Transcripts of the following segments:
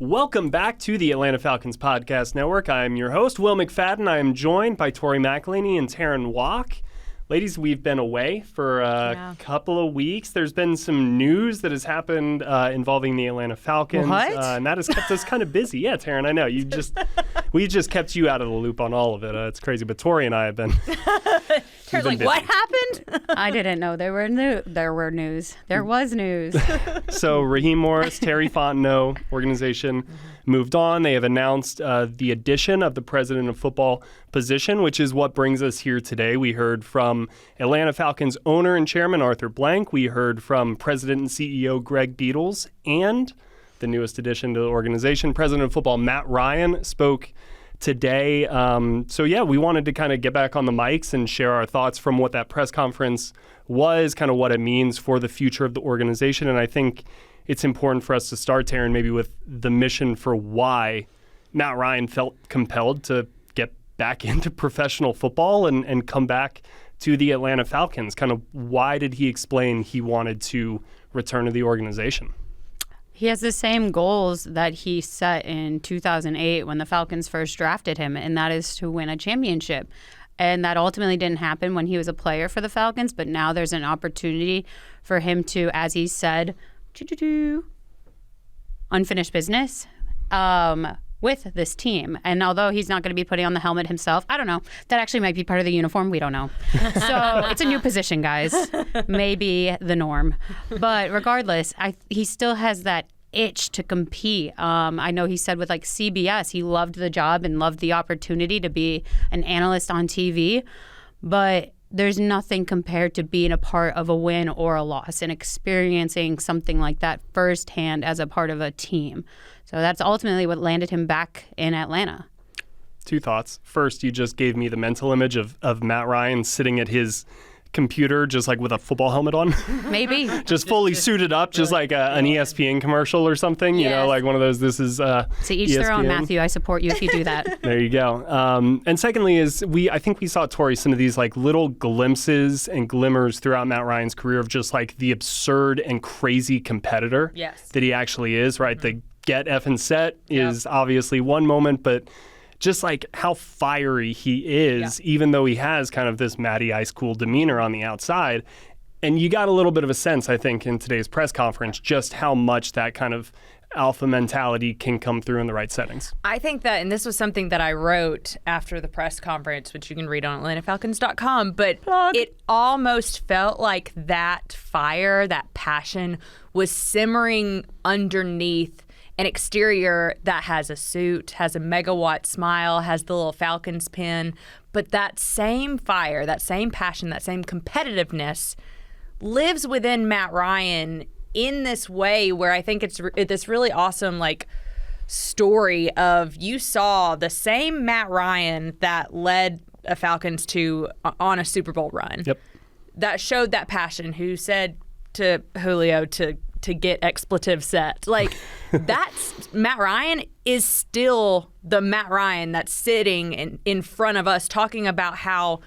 Welcome back to the Atlanta Falcons Podcast Network. I'm your host, Will McFadden. I am joined by Tori McElhaney and Terrin Waack. Ladies, we've been away for a couple of weeks. There's been some news that has happened involving the Atlanta Falcons. What? And that has kept us kind of busy. Yeah, Terrin, I know. We just kept you out of the loop on all of it. It's crazy. But Tori and I have been Terrin's like, what happened? I didn't know there was news. So Raheem Morris, Terry Fontenot organization moved on. They have announced the addition of the president of football position, which is what brings us here today. We heard from Atlanta Falcons owner and chairman Arthur Blank. We heard from president and CEO Greg Beadles, and the newest addition to the organization, president of football Matt Ryan, spoke today. We wanted to kind of get back on the mics and share our thoughts from what that press conference was, kind of what it means for the future of the organization. And I think it's important for us to start, Terrin, maybe with the mission for why Matt Ryan felt compelled to get back into professional football and come back to the Atlanta Falcons. Kind of why did he explain he wanted to return to the organization? He has the same goals that he set in 2008 when the Falcons first drafted him, and that is to win a championship. And that ultimately didn't happen when he was a player for the Falcons, but now there's an opportunity for him to, as he said, unfinished business with this team. And although he's not going to be putting on the helmet himself, I don't know. That actually might be part of the uniform. We don't know. So it's a new position, guys. Maybe the norm. But regardless, he still has that itch to compete. I know he said with like CBS, he loved the job and loved the opportunity to be an analyst on TV. But there's nothing compared to being a part of a win or a loss and experiencing something like that firsthand as a part of a team. So that's ultimately what landed him back in Atlanta. Two thoughts. First, you just gave me the mental image of Matt Ryan sitting at his computer just like with a football helmet on. Maybe. just fully suited up, just like an ESPN commercial or something, you know, like one of those, this is To each ESPN. their own, Matthew. I support you if you do that. There you go. And secondly is I think we saw, Tori, some of these like little glimpses and glimmers throughout Matt Ryan's career of just like the absurd and crazy competitor that he actually is, right? The get effing set is obviously one moment, but just like how fiery he is, even though he has kind of this Matty Ice Cool demeanor on the outside. And you got a little bit of a sense, I think, in today's press conference, just how much that kind of alpha mentality can come through in the right settings. I think that, and this was something that I wrote after the press conference, which you can read on AtlantaFalcons.com, but it almost felt like that fire, that passion was simmering underneath an exterior that has a suit, has a megawatt smile, has the little Falcons pin. But that same fire, that same passion, that same competitiveness lives within Matt Ryan in this way where I think it's this really awesome like story of you saw the same Matt Ryan that led a Falcons on a Super Bowl run. That showed that passion, who said to Julio to get expletive set. Like, that's Matt Ryan is still the Matt Ryan that's sitting in front of us talking about how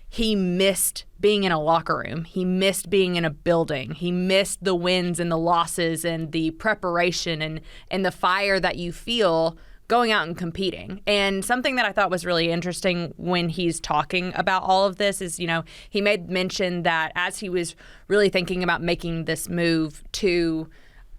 he missed being in a locker room. He missed being in a building. He missed the wins and the losses and the preparation and the fire that you feel going out and competing. And something that I thought was really interesting when he's talking about all of this is, you know, he made mention that as he was really thinking about making this move to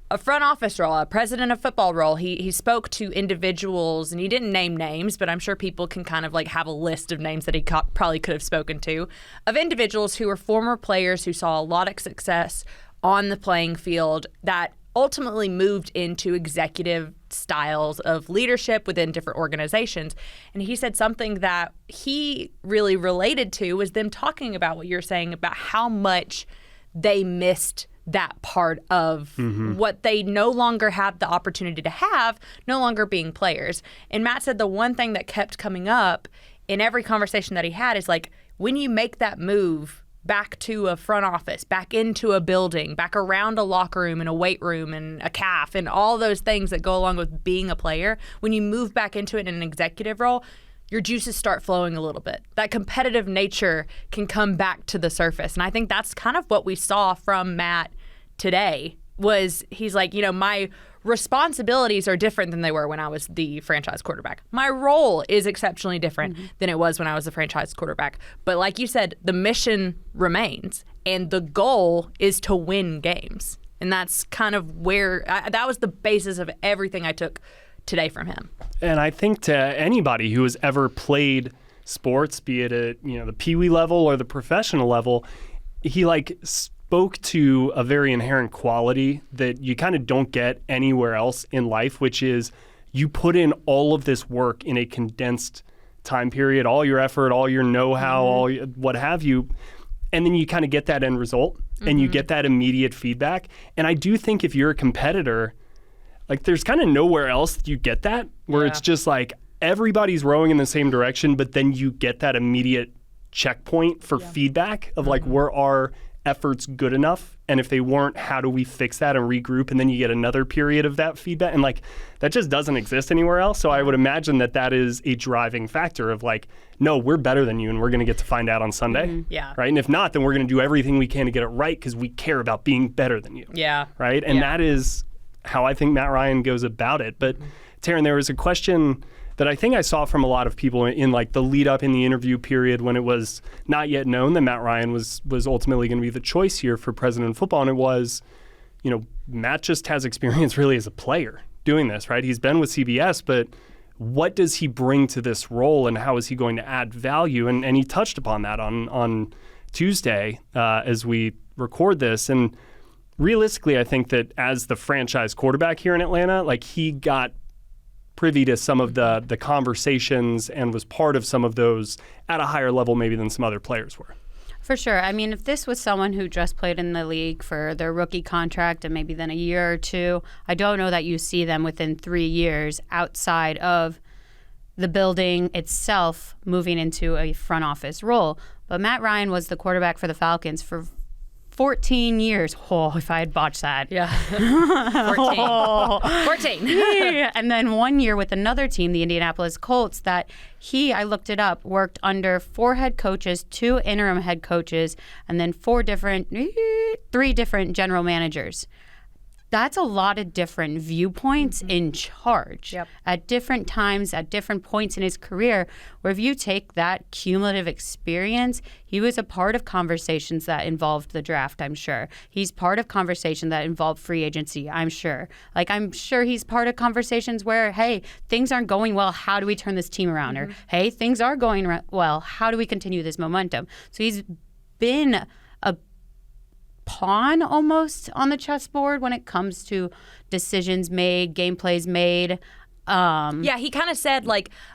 a front office role, a president of football role, he spoke to individuals, and he didn't name names, but I'm sure people can kind of like have a list of names that he probably could have spoken to, of individuals who were former players who saw a lot of success on the playing field that ultimately moved into executive styles of leadership within different organizations. And he said something that he really related to was them talking about what you're saying about how much they missed that part of what they no longer have the opportunity to have, no longer being players. And Matt said the one thing that kept coming up in every conversation that he had is like, when you make that move back to a front office, back into a building, back around a locker room and a weight room and a calf and all those things that go along with being a player, when you move back into it in an executive role, your juices start flowing a little bit. That competitive nature can come back to the surface. And I think that's kind of what we saw from Matt today. Was he's like, you know, my responsibilities are different than they were when I was the franchise quarterback. My role is exceptionally different than it was when I was the franchise quarterback. But like you said, the mission remains, and the goal is to win games. And that's kind of where that was the basis of everything I took today from him. And I think to anybody who has ever played sports, be it at the peewee level or the professional level, he spoke to a very inherent quality that you kind of don't get anywhere else in life, which is you put in all of this work in a condensed time period, all your effort, all your know-how, all what have you, and then you kind of get that end result and you get that immediate feedback. And I do think if you're a competitor, there's kind of nowhere else that you get that, where it's just everybody's rowing in the same direction, but then you get that immediate checkpoint for feedback of were our efforts good enough? And if they weren't, how do we fix that and regroup? And then you get another period of that feedback. And that just doesn't exist anywhere else. So I would imagine that is a driving factor of no, we're better than you and we're going to get to find out on Sunday. Yeah. Right. And if not, then we're going to do everything we can to get it right because we care about being better than you. Yeah. Right. And that is how I think Matt Ryan goes about it. But Terrin, there was a question that I think I saw from a lot of people in the lead up in the interview period when it was not yet known that Matt Ryan was ultimately going to be the choice here for president of football. And it was, Matt just has experience really as a player doing this, right? He's been with CBS, but what does he bring to this role and how is he going to add value? And he touched upon that on Tuesday as we record this. And realistically, I think that as the franchise quarterback here in Atlanta, he got privy to some of the conversations and was part of some of those at a higher level maybe than some other players were. For sure. I mean, if this was someone who just played in the league for their rookie contract and maybe then a year or two, I don't know that you see them within 3 years outside of the building itself moving into a front office role. But Matt Ryan was the quarterback for the Falcons for 14 years. Oh, if I had botched that. Yeah. 14. Yeah. And then 1 year with another team, the Indianapolis Colts, that I looked it up, worked under 4 head coaches, 2 interim head coaches, and then 3 different general managers. That's a lot of different viewpoints in charge at different times, at different points in his career, where if you take that cumulative experience, he was a part of conversations that involved the draft, I'm sure. He's part of conversation that involved free agency, I'm sure. I'm sure he's part of conversations where, hey, things aren't going well, how do we turn this team around? Or, hey, things are going well, how do we continue this momentum? So he's been a pawn almost on the chessboard when it comes to decisions made, game plays made. He kind of said,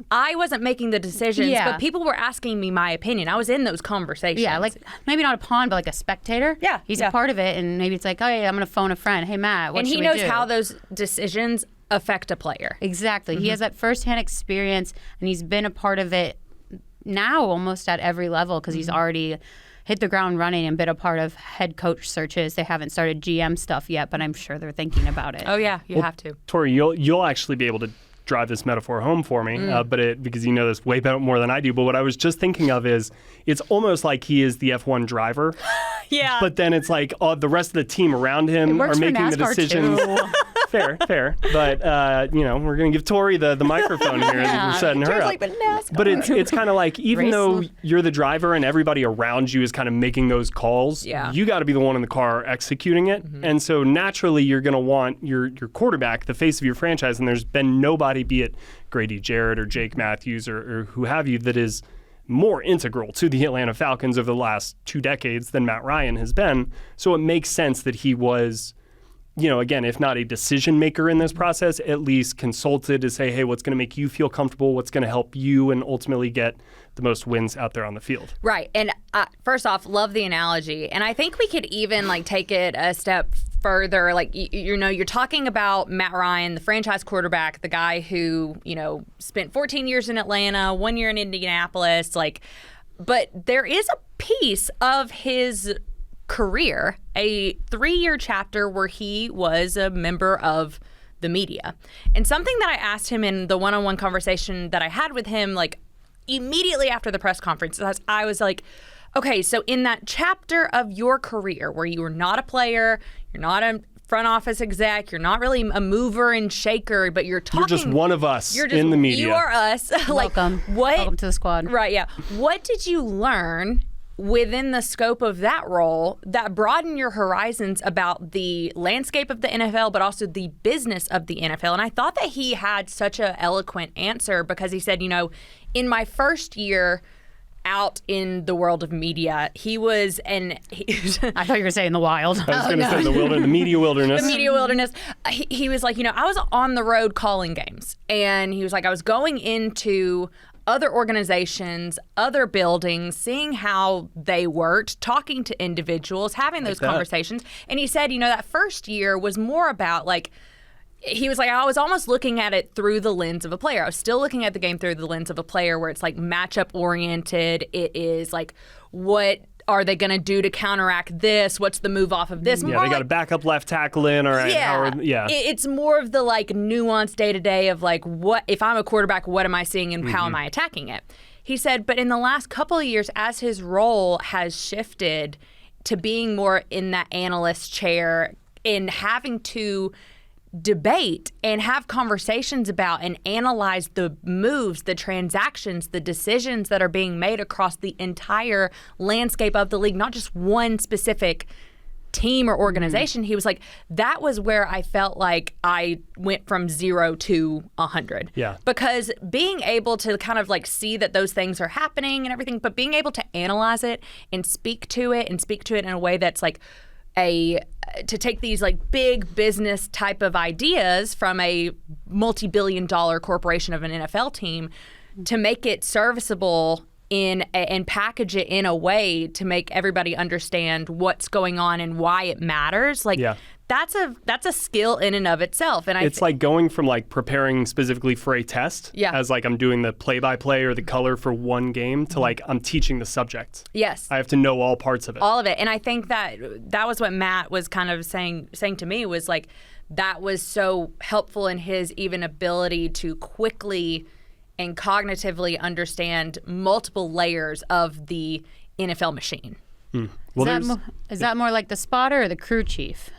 I wasn't making the decisions, but people were asking me my opinion. I was in those conversations. Yeah, maybe not a pawn, but a spectator. Yeah. He's a part of it, and maybe it's oh, yeah, I'm going to phone a friend. Hey, Matt, what should we do? And he knows how those decisions affect a player. Exactly. He has that firsthand experience, and he's been a part of it now almost at every level because he's already hit the ground running and been a part of head coach searches. They haven't started GM stuff yet, but I'm sure they're thinking about it. Oh, yeah, you have to. Tori, you'll actually be able to drive this metaphor home for me, because you know this way better more than I do. But what I was just thinking of is it's almost like he is the F1 driver. Yeah. But then it's the rest of the team around him are making the decisions. Fair. But, we're going to give Tori the microphone here and we're setting her up. But it's kind of even though you're the driver and everybody around you is kind of making those calls, you got to be the one in the car executing it. And so naturally you're going to want your quarterback, the face of your franchise, and there's been nobody, be it Grady Jarrett or Jake Matthews or who have you, that is more integral to the Atlanta Falcons over the last 2 decades than Matt Ryan has been. So it makes sense that he was, again, if not a decision maker in this process, at least consulted to say, hey, what's going to make you feel comfortable? What's going to help you and ultimately get the most wins out there on the field? Right. And first off, love the analogy. And I think we could even take it a step further. You're talking about Matt Ryan, the franchise quarterback, the guy who, spent 14 years in Atlanta, 1 year in Indianapolis. But there is a piece of his career, a 3-year chapter where he was a member of the media. And something that I asked him in the one-on-one conversation that I had with him, immediately after the press conference, I was okay, so in that chapter of your career where you were not a player, you're not a front office exec. You're not really a mover and shaker, but you're talking. You're just one of us in the media. You are us. Welcome. Welcome to the squad. Right, yeah. What did you learn within the scope of that role that broadened your horizons about the landscape of the NFL, but also the business of the NFL? And I thought that he had such an eloquent answer because he said, in my first year out in the world of media, I thought you were saying the wild. I was going to say the media wilderness. The media wilderness. He was like, I was on the road calling games. And he was like, I was going into other organizations, other buildings, seeing how they worked, talking to individuals, having those conversations. And he said, that first year was more about he was like, I was almost looking at it through the lens of a player. I was still looking at the game through the lens of a player where it's like matchup oriented. It is like, what are they going to do to counteract this? What's the move off of this? Yeah, they got a backup left tackle in. It's more of the nuanced day to day of what if I'm a quarterback, what am I seeing and how am I attacking it? He said, but in the last couple of years, as his role has shifted to being more in that analyst chair and having to debate and have conversations about and analyze the moves, the transactions, the decisions that are being made across the entire landscape of the league, not just one specific team or organization. He was like, that was where I felt like I went from 0 to 100. Yeah. Because being able to kind of see that those things are happening and everything, but being able to analyze it and speak to it in a way that's to take these big business type of ideas from a multi-billion-dollar corporation of an NFL team to make it serviceable and package it in a way to make everybody understand what's going on and why it matters. That's a skill in and of itself. And it's like going from preparing specifically for a test as I'm doing the play-by-play or the color for one game to I'm teaching the subject. Yes. I have to know all parts of it. All of it. And I think that was what Matt was kind of saying to me was that was so helpful in his even ability to quickly and cognitively understand multiple layers of the NFL machine. Well, is that more like the spotter or the crew chief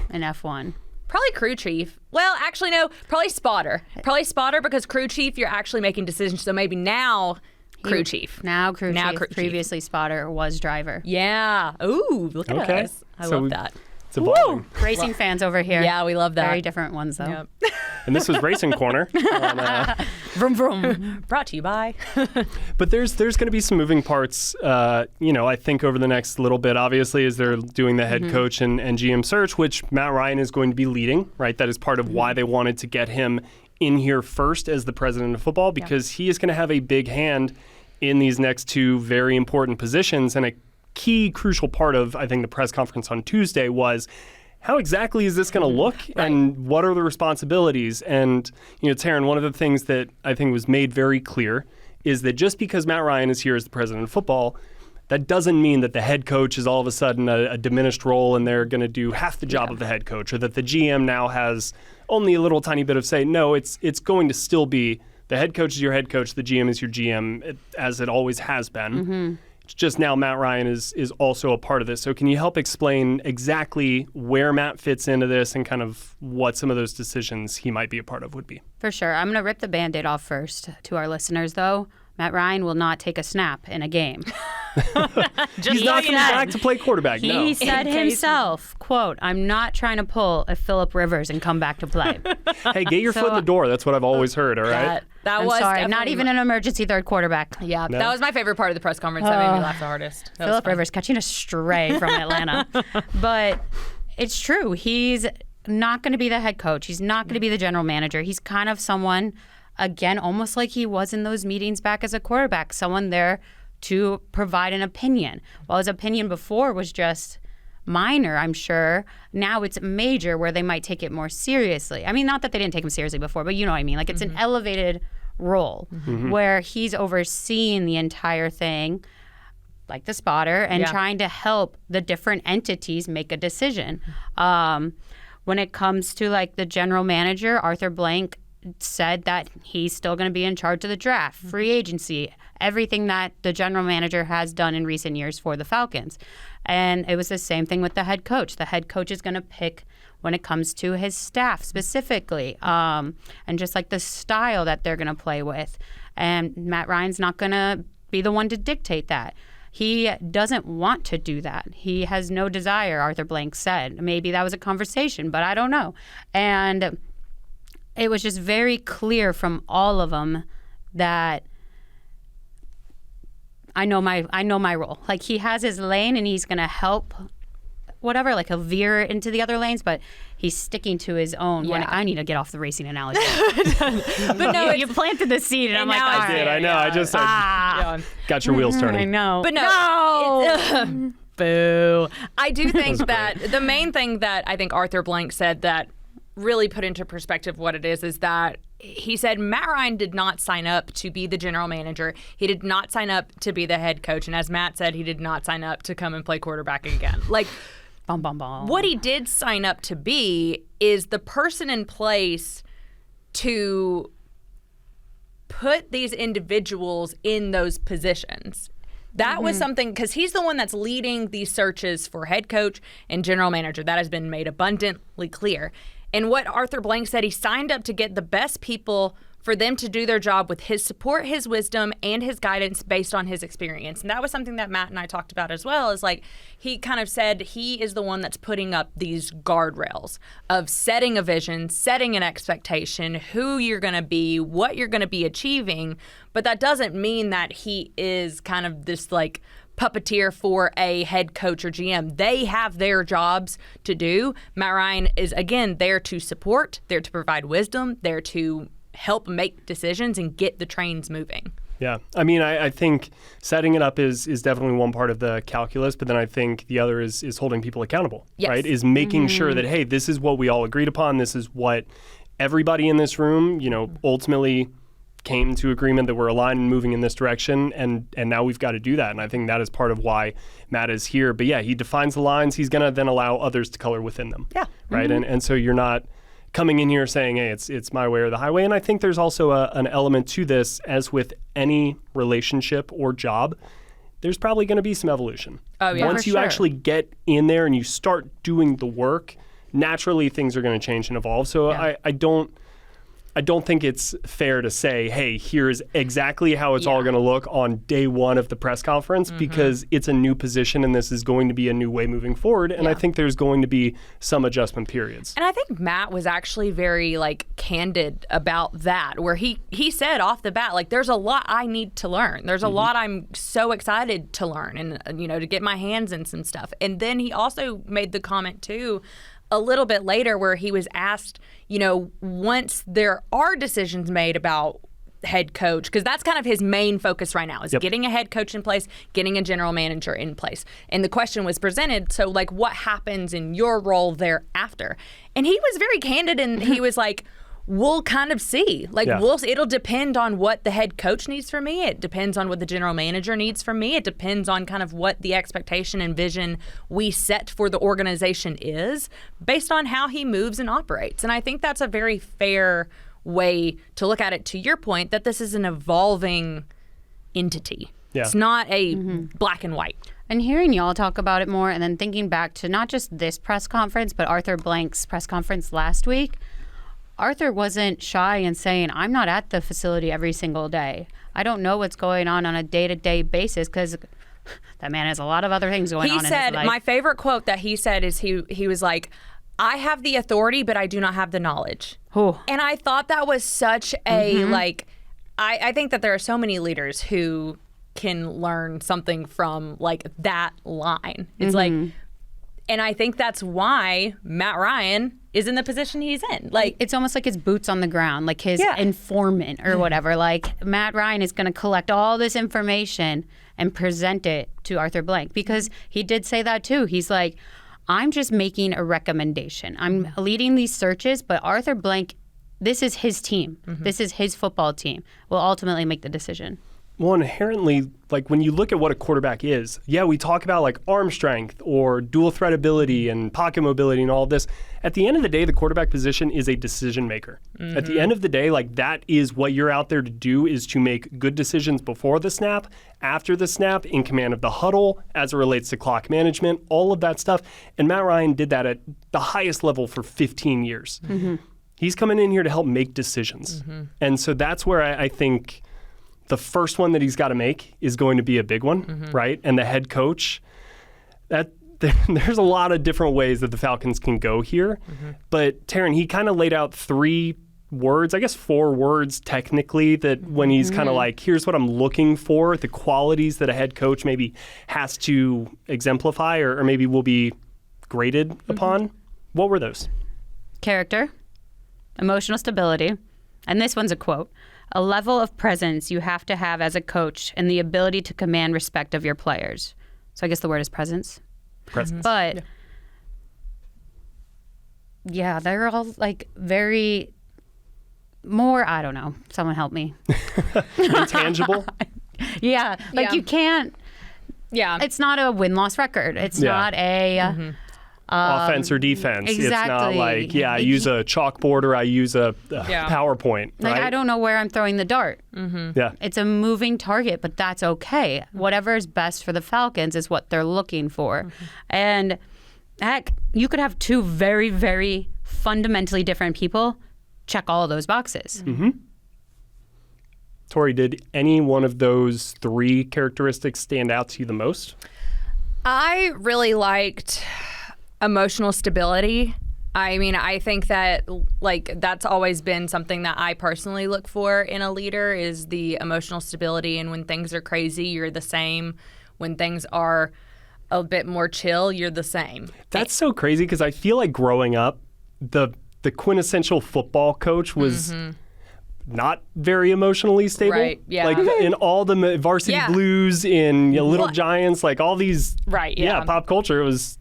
in F1? Probably crew chief. Well, actually, no. Probably spotter. Probably spotter because crew chief, you're actually making decisions. So maybe now crew chief. Now crew chief. Previously spotter was driver. Yeah. Ooh, look at us. I love that. It's evolving. Racing fans over here. Yeah, we love that. Very different ones, though. Yep. And this was Racing Corner. Vroom, vroom. Brought to you by. But there's going to be some moving parts, I think over the next little bit, obviously, as they're doing the head coach and GM search, which Matt Ryan is going to be leading, right? That is part of why they wanted to get him in here first as the president of football, because he is going to have a big hand in these next two very important positions. And a key, crucial part of, I think, the press conference on Tuesday was, how exactly is this going to look, and what are the responsibilities? And, Terrin, one of the things that I think was made very clear is that just because Matt Ryan is here as the president of football, that doesn't mean that the head coach is all of a sudden a diminished role and they're going to do half the job of the head coach, or that the GM now has only a little tiny bit of say. No, it's going to still be the head coach is your head coach, the GM is your GM, as it always has been. It's just now Matt Ryan is also a part of this. So can you help explain exactly where Matt fits into this and kind of what some of those decisions he might be a part of would be? For sure. I'm going to rip the Band-Aid off first. To our listeners, though, Matt Ryan will not take a snap in a game. He's not coming back to play quarterback. He said himself, quote, I'm not trying to pull a Phillip Rivers and come back to play. Hey, get your foot in the door. That's what I've always heard, all right? I'm sorry, not even an emergency third quarterback. Yeah, that was my favorite part of the press conference. That made me laugh the hardest. Phillip Rivers catching a stray from Atlanta. But it's true. He's not going to be the head coach. He's not going to be the general manager. He's kind of someone, again, almost like he was in those meetings back as a quarterback, someone there to provide an opinion. While his opinion before was just minor, I'm sure, now it's major where they might take it more seriously. I mean, not that they didn't take him seriously before, but you know what I mean. Like, it's an elevated role where he's overseeing the entire thing, like the spotter, and trying to help the different entities make a decision. When it comes to, like, the general manager, Arthur Blank said that he's still going to be in charge of the draft, free agency, everything that the general manager has done in recent years for the Falcons. And it was the same thing with the head coach. The head coach is going to pick when it comes to his staff specifically, and just like the style that they're going to play with. And Matt Ryan's not going to be the one to dictate that. He doesn't want to do that. He has no desire, Arthur Blank said. Maybe that was a conversation, but I don't know. And it was just very clear from all of them that I know my role. Like, he has his lane and he's going to help whatever, like he'll veer into the other lanes, but he's sticking to his own. Yeah. I need to get off the racing analogy. But no, you planted the seed, and I'm like, now all I right. did. I know. I just got your wheels turning. I know. But no. Boo. I do think that the main thing that I think Arthur Blank said that really put into perspective what it is that he said Matt Ryan did not sign up to be the general manager. He did not sign up to be the head coach. And as Matt said, he did not sign up to come and play quarterback again. Like, bum, bum, bum. What he did sign up to be is the person in place to put these individuals in those positions. That was something, because he's the one that's leading these searches for head coach and general manager. That has been made abundantly clear. And what Arthur Blank said, he signed up to get the best people for them to do their job with his support, his wisdom, and his guidance based on his experience. And that was something that Matt and I talked about as well, is like he kind of said he is the one that's putting up these guardrails of setting a vision, setting an expectation, who you're going to be, what you're going to be achieving. But that doesn't mean that he is kind of this like puppeteer for a head coach or GM. They have their jobs to do. Matt Ryan is, again, there to support, there to provide wisdom, there to help make decisions and get the trains moving. Yeah. I mean, I think setting it up is definitely one part of the calculus, but then I think the other is holding people accountable, Yes. right? Is making sure that, hey, this is what we all agreed upon. This is what everybody in this room, ultimately came to agreement that we're aligned and moving in this direction, and now we've got to do that. And I think that is part of why Matt is here. But yeah, he defines the lines. He's going to then allow others to color within them. Yeah. Right. And so you're not coming in here saying, hey, it's my way or the highway. And I think there's also an element to this, as with any relationship or job, there's probably going to be some evolution. Oh, yeah. Once For you sure. actually get in there and you start doing the work, naturally things are going to change and evolve. So Yeah. I don't think it's fair to say, hey, here's exactly how it's all Yeah. going to look on day one of the press conference, because it's a new position and this is going to be a new way moving forward. And I think there's going to be some adjustment periods. And I think Matt was actually very candid about that, where he said off the bat, there's a lot I need to learn. There's a lot I'm so excited to learn and, to get my hands in some stuff. And then he also made the comment too, a little bit later, where he was asked, once there are decisions made about head coach, because that's kind of his main focus right now, is getting a head coach in place, getting a general manager in place. And the question was presented, so what happens in your role thereafter? And he was very candid, and he was like, we'll kind of see. It'll depend on what the head coach needs from me. It depends on what the general manager needs from me. It depends on kind of what the expectation and vision we set for the organization is, based on how he moves and operates. And I think that's a very fair way to look at it, to your point, that this is an evolving entity. Yeah. It's not a black and white. And hearing y'all talk about it more, and then thinking back to not just this press conference, but Arthur Blank's press conference last week, Arthur wasn't shy in saying, I'm not at the facility every single day. I don't know what's going on a day-to-day basis, because that man has a lot of other things going on in his life. My favorite quote that he said is he was like, I have the authority, but I do not have the knowledge. Ooh. And I thought that was such a, I think that there are so many leaders who can learn something from that line. It's and I think that's why Matt Ryan is in the position he's in. It's almost like his boots on the ground, like his informant or whatever. Matt Ryan is going to collect all this information and present it to Arthur Blank, because he did say that too. He's like, I'm just making a recommendation. I'm leading these searches, but Arthur Blank, this is his team. This is his football team, will ultimately make the decision. Well, inherently, like when you look at what a quarterback is, yeah, we talk about like arm strength or dual threat ability and pocket mobility and all of this. At the end of the day, the quarterback position is a decision maker. At the end of the day, like that is what you're out there to do, is to make good decisions before the snap, after the snap, in command of the huddle, as it relates to clock management, all of that stuff. And Matt Ryan did that at the highest level for 15 years. He's coming in here to help make decisions. And so that's where I think the first one that he's got to make is going to be a big one, right? And the head coach, there's a lot of different ways that the Falcons can go here. But Terrin, he kind of laid out 3 words, I guess 4 words technically, that when he's kind of like, here's what I'm looking for, the qualities that a head coach maybe has to exemplify or maybe will be graded upon. What were those? Character, emotional stability, and this one's a quote: a level of presence you have to have as a coach and the ability to command respect of your players. So I guess the word is presence. But yeah, they're all like very more, I don't know. Someone help me. Intangible? Yeah. Like you can't. Yeah. It's not a win-loss record. It's not a offense or defense. Exactly. It's not like, I use a chalkboard or I use a PowerPoint. Like, right? I don't know where I'm throwing the dart. Yeah. It's a moving target, but that's okay. Whatever is best for the Falcons is what they're looking for. And heck, you could have 2 very, very fundamentally different people check all of those boxes. Tori, did any one of those 3 characteristics stand out to you the most? I really liked emotional stability. I mean, I think that like that's always been something that I personally look for in a leader, is the emotional stability. And when things are crazy, you're the same. When things are a bit more chill, you're the same. That's so crazy, because I feel like growing up, the quintessential football coach was not very emotionally stable. Right, yeah. Like in all the Varsity Blues, in Little Giants, like all these. Right, pop culture, it was.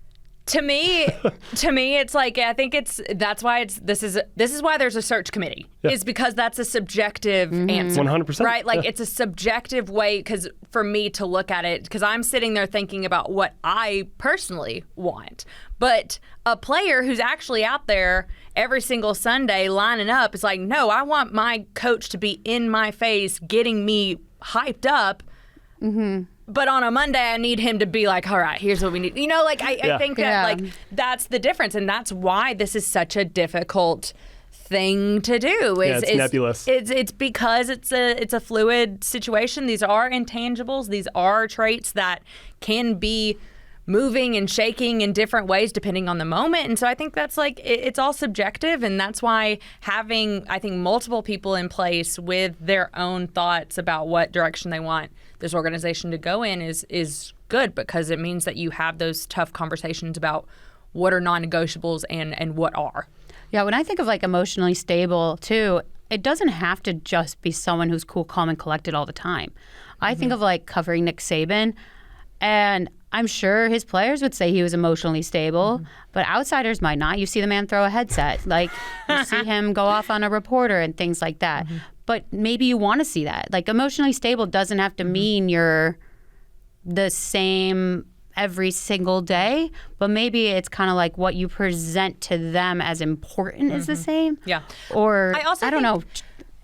To me, it's like, I think that's why this is why there's a search committee. Is because that's a subjective answer. 100%. Right? Like it's a subjective way, because for me to look at it, because I'm sitting there thinking about what I personally want. But a player who's actually out there every single Sunday lining up is like, no, I want my coach to be in my face, getting me hyped up. But on a Monday, I need him to be like, all right, here's what we need. You know, like, I think that, like, that's the difference. And that's why this is such a difficult thing to do. It's nebulous. It's because it's a fluid situation. These are intangibles. These are traits that can be moving and shaking in different ways depending on the moment. And so I think that's like, it's all subjective. And that's why having, I think, multiple people in place with their own thoughts about what direction they want this organization to go in is good, because it means that you have those tough conversations about what are non-negotiables and what are. Yeah, when I think of like emotionally stable too, it doesn't have to just be someone who's cool, calm, and collected all the time. I think of like covering Nick Saban, and I'm sure his players would say he was emotionally stable, but outsiders might not. You see the man throw a headset. Like, you see him go off on a reporter and things like that. But maybe you want to see that. Like, emotionally stable doesn't have to mean you're the same every single day, but maybe it's kind of like what you present to them as important is the same. Yeah. Or, I don't know.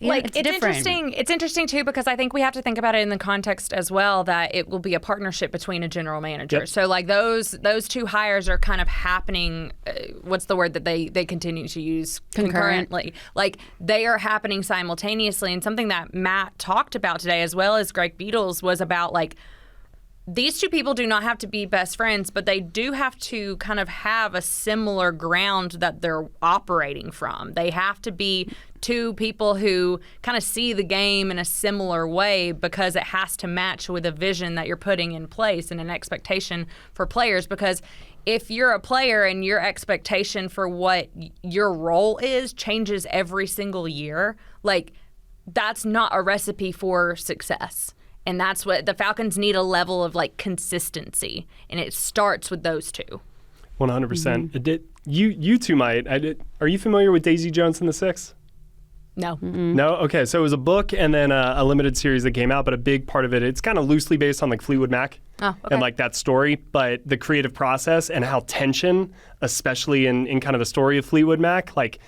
Yeah, like, it's different. interesting. It's interesting too, because I think we have to think about it in the context as well that it will be a partnership between a general manager. So like those 2 hires are kind of happening. What's the word that they continue to use? Concurrently. Like they are happening simultaneously. And something that Matt talked about today, as well as Greg Beadles, was about like, these 2 people do not have to be best friends, but they do have to kind of have a similar ground that they're operating from. They have to be 2 people who kind of see the game in a similar way, because it has to match with a vision that you're putting in place and an expectation for players. Because if you're a player and your expectation for what your role is changes every single year, like that's not a recipe for success. And that's what the Falcons need, a level of like consistency, and it starts with those 2. 100%. You 2 might. Are you familiar with Daisy Jones and the Six? No. No? Okay, so it was a book and then a limited series that came out, but a big part of it, it's kind of loosely based on like Fleetwood Mac and like that story, but the creative process and how tension, especially in kind of the story of Fleetwood Mac, like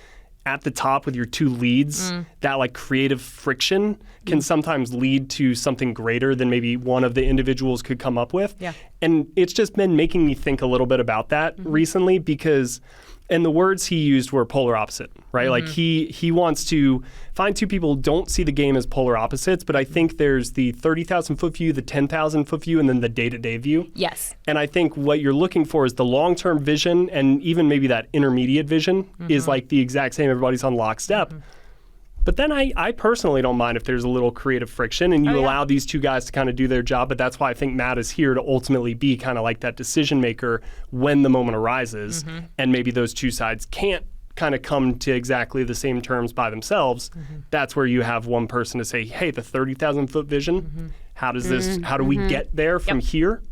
at the top with your two leads, that like creative friction can sometimes lead to something greater than maybe one of the individuals could come up with. Yeah. And it's just been making me think a little bit about that recently because, and the words he used were polar opposite, right? Like he wants to find two people who don't see the game as polar opposites, but I think there's the 30,000 foot view, the 10,000 foot view, and then the day-to-day view. Yes. And I think what you're looking for is the long-term vision and even maybe that intermediate vision is like the exact same. Everybody's on lockstep. But then I personally don't mind if there's a little creative friction and you allow these two guys to kind of do their job. But that's why I think Matt is here to ultimately be kind of like that decision maker when the moment arises. And maybe those two sides can't kind of come to exactly the same terms by themselves. That's where you have one person to say, hey, the 30,000 foot vision, how does this, how do we get there from here?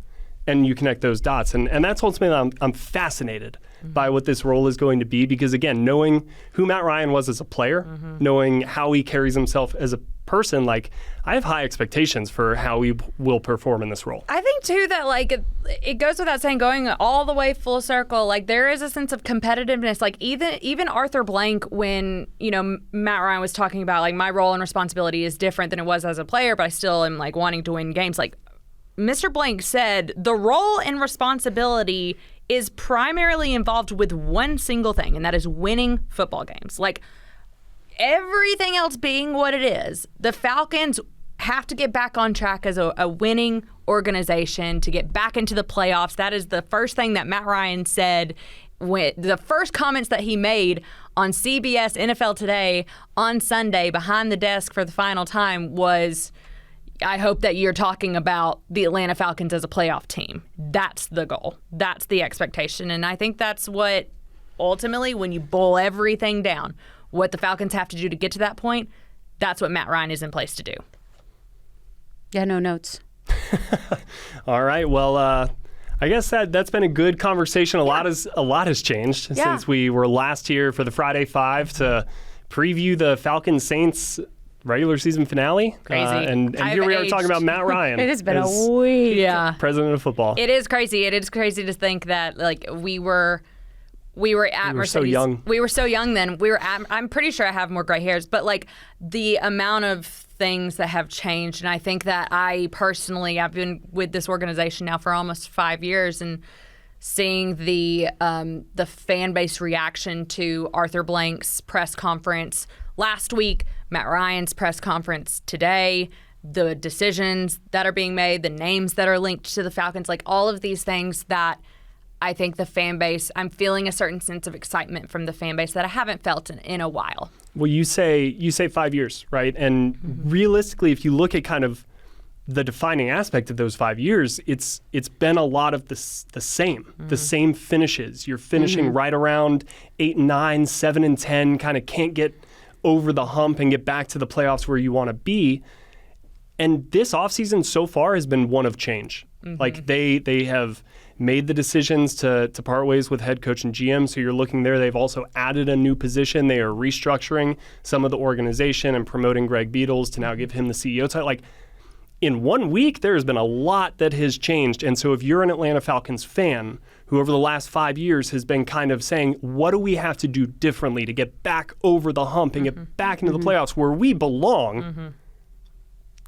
And you connect those dots. And that's ultimately, I'm fascinated by what this role is going to be because, again, knowing who Matt Ryan was as a player, knowing how he carries himself as a person, like, I have high expectations for how he will perform in this role. I think, too, that, like, it goes without saying, going all the way full circle, like, there is a sense of competitiveness. Like, even Arthur Blank, when, you know, Matt Ryan was talking about, like, my role and responsibility is different than it was as a player, but I still am, like, wanting to win games. Like, Mr. Blank said the role and responsibility is primarily involved with one single thing, and that is winning football games. Like, everything else being what it is, the Falcons have to get back on track as a winning organization to get back into the playoffs. That is the first thing that Matt Ryan said. The first comments that he made on CBS NFL Today on Sunday behind the desk for the final time was, I hope that you're talking about the Atlanta Falcons as a playoff team. That's the goal. That's the expectation. And I think that's what, ultimately, when you boil everything down, what the Falcons have to do to get to that point, that's what Matt Ryan is in place to do. Yeah, no notes. All right. Well, I guess that's been a good conversation. A lot has changed since we were last here for the Friday Five to preview the Falcons Saints regular season finale. Crazy. And here we are talking about Matt Ryan. It has been a week. Yeah. President of football. It is crazy. It is crazy to think that, like, we were at Mercedes. So young. We were so young then. I'm pretty sure I have more gray hairs, but like the amount of things that have changed, and I think that I personally, I've been with this organization now for almost 5 years, and seeing the fan base reaction to Arthur Blank's press conference last week, Matt Ryan's press conference today, the decisions that are being made, the names that are linked to the Falcons, like all of these things that I think the fan base, I'm feeling a certain sense of excitement from the fan base that I haven't felt in a while. Well, you say 5 years, right? And realistically, if you look at kind of the defining aspect of those 5 years, it's been a lot of the same finishes. You're finishing right around 8 and 9, 7 and 10, kind of can't get over the hump and get back to the playoffs where you want to be. And this offseason so far has been one of change. Like they have made the decisions to part ways with head coach and GM. So you're looking there. They've also added a new position. They are restructuring some of the organization and promoting Greg Beadles to now give him the CEO title. Like, in 1 week, there has been a lot that has changed. And so if you're an Atlanta Falcons fan who over the last 5 years has been kind of saying, what do we have to do differently to get back over the hump and get back into the playoffs where we belong,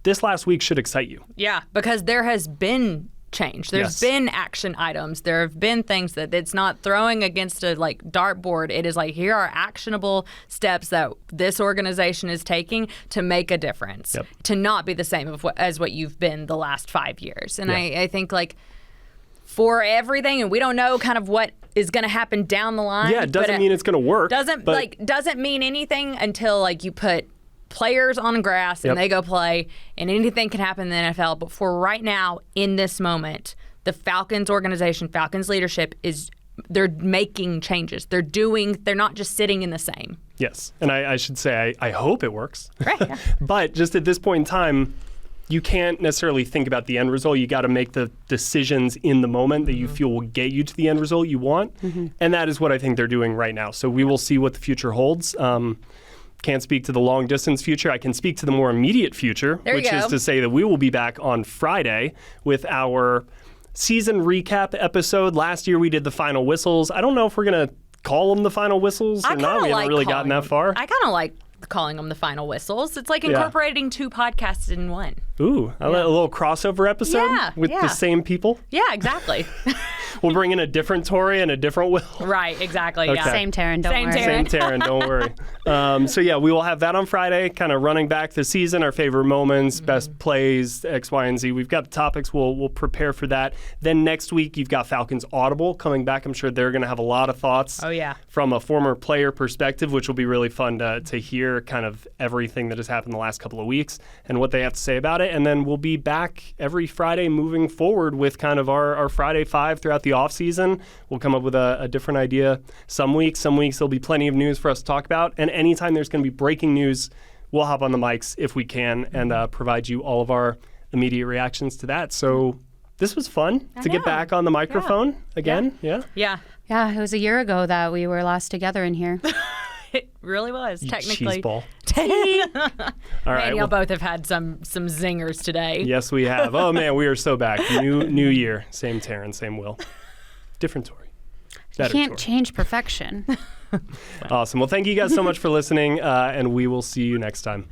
this last week should excite you. Yeah, because there has been change. There's been action items. There have been things that it's not throwing against a like dartboard. It is like, here are actionable steps that this organization is taking to make a difference, to not be the same as what you've been the last 5 years. And I think like for everything, and we don't know kind of what is going to happen down the line. Yeah, it doesn't mean it's going to work. Doesn't mean anything until like you put players on grass and they go play, and anything can happen in the NFL. But for right now, in this moment, the Falcons organization, Falcons leadership they're making changes. They're not just sitting in the same. Yes. And I should say, I hope it works. Right. Yeah. But just at this point in time, you can't necessarily think about the end result. You got to make the decisions in the moment that you feel will get you to the end result you want. And that is what I think they're doing right now. So we will see what the future holds. can't speak to the long distance future. I can speak to the more immediate future, which is to say that we will be back on Friday with our season recap episode. Last year we did the final whistles. I don't know if we're going to call them the final whistles or not. We haven't really gotten that far. I kind of like calling them the final whistles. It's like incorporating two podcasts in one. Ooh, a little crossover episode with the same people. Yeah, exactly. We'll bring in a different Tori and a different Will. Right, exactly. Okay. Yeah. Same Terrin, don't worry. Same Terrin, don't worry. So yeah, we will have that on Friday, kind of running back the season, our favorite moments, best plays, X, Y, and Z. We've got the topics. We'll prepare for that. Then next week, you've got Falcons Audible coming back. I'm sure they're going to have a lot of thoughts from a former player perspective, which will be really fun to hear kind of everything that has happened the last couple of weeks and what they have to say about it. And then we'll be back every Friday moving forward with kind of our Friday Five throughout the offseason. We'll come up with a different idea some weeks. Some weeks there'll be plenty of news for us to talk about. And anytime there's going to be breaking news, we'll hop on the mics if we can and provide you all of our immediate reactions to that. So this was fun to get back on the microphone again. Yeah, it was a year ago that we were last together in here. It really was, technically. Cheeseball. All right, y'all both have had some zingers today. Yes, we have. Oh man, we are so back. New year, same Terrin, same Will, different Tori. You can't change perfection. Awesome. Well, thank you guys so much for listening, and we will see you next time.